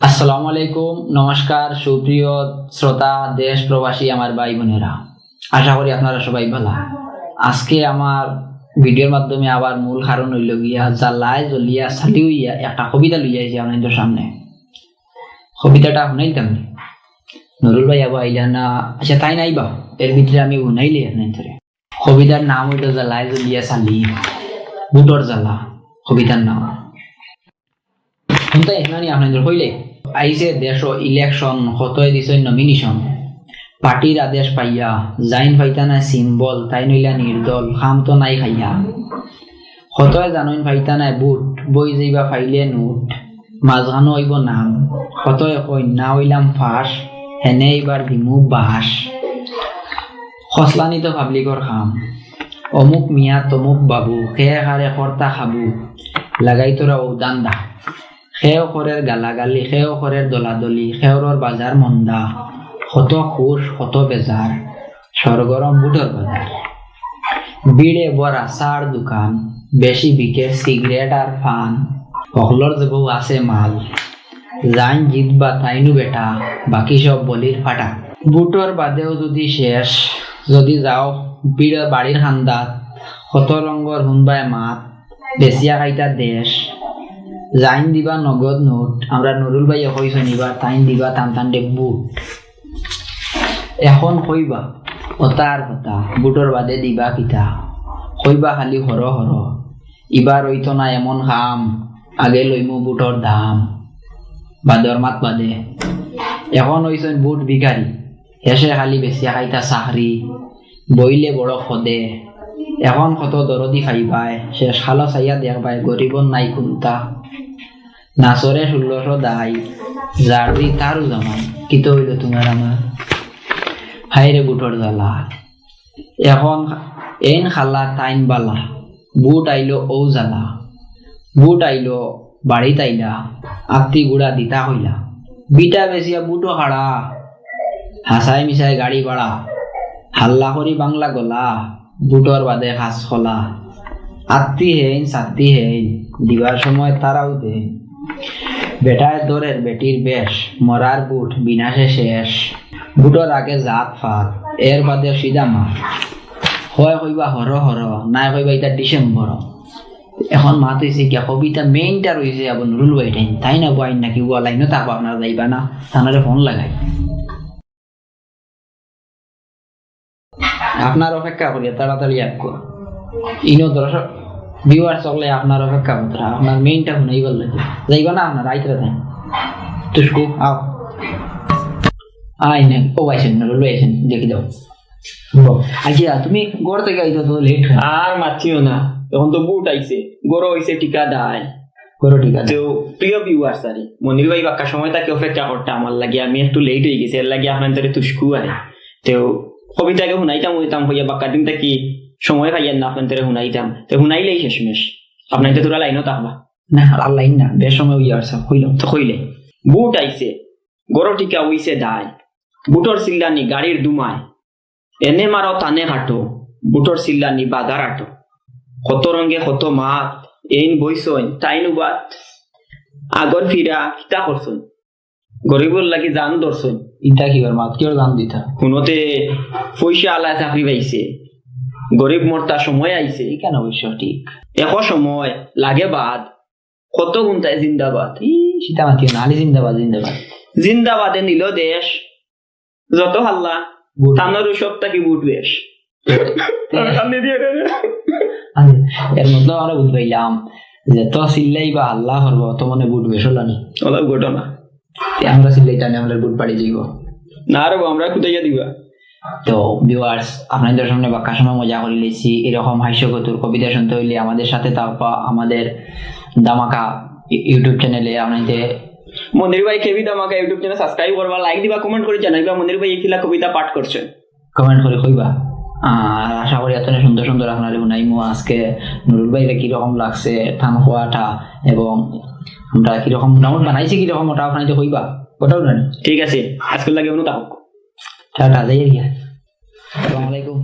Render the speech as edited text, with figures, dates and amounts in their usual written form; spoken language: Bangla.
আসসালামু আলাইকুম, নমস্কার সুপ্রিয় শ্রোতা, দেশ প্রবাসী আমার ভাই বোনেরা, আশা করি আপনারা সবাই ভালো। আজকে আমার ভিডিওর মাধ্যমে আবার মূল কারণ হইল গিয়া জ্বালায় জ্বলিয়া ছালি হইয়া একটা কবিতা লইয়া আইছি আপনাদের সামনে। কবিতাটা শুনাইতাম নুরুল ভাই আবার আইলা না? আচ্ছা তাই নাইবা, এর ভিতরে আমি শুনাইলি আপনাদের। কবিতার নাম হইল জ্বালায় জ্বলিয়া ছালি, বুটর জ্বালা কবিতার নাম। শুনতে এখানে আপনাদের হইলে আইসে দেশ ইলেকশন, কতই দিছে নমিনেশন, পার্টির আদেশ পাইয়া জাইন ফাইতা না সিম্বল, তাই নইলা নির্দল, খাম তো নাই খাইয়া। কতই জানইন ফাইতা নাই বুট, বই যাইবা ফাইলে নোট, মাঝখানো হইব নাম, কতই কই না হইলাম ফাঁস, হেনে এইবার দিমু বাস। খসলানি তো পাবলিকর খাম, অমুক মিয়া তমুক বাবু, খেয়ে খারে কর্তা খাবু, লাগাই তোরা উদান দা। খেও খরের গালাগালি, খেও খরের দলাদলি, খেওরর বাজার মন্দা, কত খুশ কত বেজার, সরগরম বুটর বাজার। বিড়ে বড়া সার দোকান, বেশি বিকে সিগারেট আর পান, সকলর বউ আছে মাল, জাইন জিতবা তাইনু বেটা, বাকি সব বলির ফাটা। বুটর বাদেও যদি শেষ, যদি যাও বিড়ের বাড়ির খান্দাত, কত রঙর হুনবায় মাত, বেশিয়া খাইতা দেশ, জাইন দিবা নগদ নোট, আমরা নুরুল ভাই কইছো নিবা, তাইন দিবা টান টান বুট। এখন কইবা ওতার কথা, বুটর বাদে দিবা কিতা, কইবা খালি হর হর, ইবার হইতো না এমন খাম, আগে লইমু বুটর দাম। বাদর মাত বাদে এখন হইছেন বুট ভিখারি, হেসে খালি বেশিয়া খাইতা চাকরি, বইলে বড় ফদে। এখন কত দরদি খাইবাই, শেষ খালো চাইয়া দেখবাই, গরিবর নাই কোনটা। নাচরে 1600 দাই, যার দি তারও জামাই, কিত হইল তোমার আমার, হাইরে বুটর জ্বালা। এখন এন খালা তাইন বালা, বুট আইলো ও জ্বালা, বুট আইলো বাড়িত আইলা, আত্মি গুড়া দিতা হইলা, বিটা বেশিয়া বুটো হাড়া, হাসাই মিশাই গাড়ি ভাড়া, হাল্লা করি বাংলা গলা, বুটর বাদে হাস খোলা। আত্মি হেইন সাত্তি হেইন, দিবার সময় তারাও দেন, বেটায় দরের বেটির বেশ, মরার বুট বিনাশে শেষ। বুটর আগে জাত ফার, এর বাদে সিধা মার, হয় কইবা হর হর, নাই কইবা এটা ডিসেম্বর। এখন মাত হয়েছে কি কবিতা মেইনটা রয়েছে আবার নুরুল ভাইটাইন, তাই না বইন নাকি ও লাইনও থাকবো, আপনারা যাইবা না, থানারে ফোন লাগাই। আপনার অপেক্ষা করিয়া তাড়াতাড়ি আঁকো, ইনো দর্শক ভিউয়ার চলে আপনার অপেক্ষা করতে, আপনার মেইনটা শুনেই বললে যাইবা না, আপনার আইতরা দেন তুসকু আও আই নেন ও আইসেন নুরুল ভাই আইসেন, দেখি দাও। আচ্ছা তুমি ঘর থেকে আইতো তো লেট আর মাছিও না, এখন তো বুট আইছে, গরো হইছে টিকা দায়, করো ঠিক আছে। তো প্রিয় ভিউয়ার্স, আরে মনির ভাই বাক্কা সময় তাকে অপেক্ষা করতে আমার লাগে, আমি একটু লেট হয়ে গেছি, এর লাগে আপনার ধরে তুসকু আরে। তো কবিতাকে শুনাইতাম হইতাম হইয়া বাক্কা দিন তাকি সময় পাইয়ান না, আপনার ধরে শুনাইতাম, তো শুনাইলেই শেষমেশ আপনার তো তোরা লাইনও থাকবা না, আর লাইন না, বেশ সময় হইয়া আসছে হইল তো কইলে। বুট আইছে, গরো টিকা হইছে দায়, বুটর সিল্লানি গাড়ির দুমায়, এনে মারো তানে হাঁটো, বুটর সিল্লানি বাজার আটো, কত রঙে কত মাত, এইন বইসইন তাইনু বাত, আগর ফিরা কিতা করছইন, গরিবর লাগি জান ধরছইন। ইটা কি মাত কি দাম দিতা, কোনোতে পয়সা আলা চাকরি পাইছে, গরিব মরতা সময় আইছে, কেন অবশ্য ঠিক এখ সময় লাগে বাদ, কত গুণতায় জিন্দাবাদ, সীতা মাতিও না, আলি জিন্দাবাদ জিন্দাবাদ। জিন্দাবাদে নিল দেশ, যত হাল্লা তানোর সব তাকি বুট বেশ। এর মধ্যে আমরা বুঝবাইলাম যে তো চিল্লাই বা আল্লাহ করবো তো মনে বুট বেশ হলো নি, অলপ ঘটনা আমরা চিল্লাইটা আমরা বুট পাড়ি যাইব না রে, আমরা খুঁজাইয়া দিবা। তো ভিউয়ার্স, আপনাদের সামনে বাক্কা সময় মজা করে লেছি, এরকম হাস্যকতুর কবিতা শুনতে হইলে আমাদের সাথে থাকা আমাদের দামাকা ইউটিউব চ্যানেলে আপনাদের মনির ভাই কেবি দামাকা ইউটিউব চ্যানেল সাবস্ক্রাইব করবা, লাইক দিবা, কমেন্ট করে জানাইবা মনির ভাই একিলা কবিতা পাঠ করছেন, কমেন্ট করে কইবা। আর আশা করি এত সুন্দর সুন্দর আপনার শুনাইমু। আজকে নুরুল ভাইরে কিরকম লাগছে থান খোয়াটা, এবং আমরা কিরকম ডাউন বানাইছি কিরকম, ওটা আপনাদের কইবা, ওটাও জানি। ঠিক আছে, আজকে লাগে অনু তাহক টাটা যাই আর কি। আসসালামু আলাইকুম।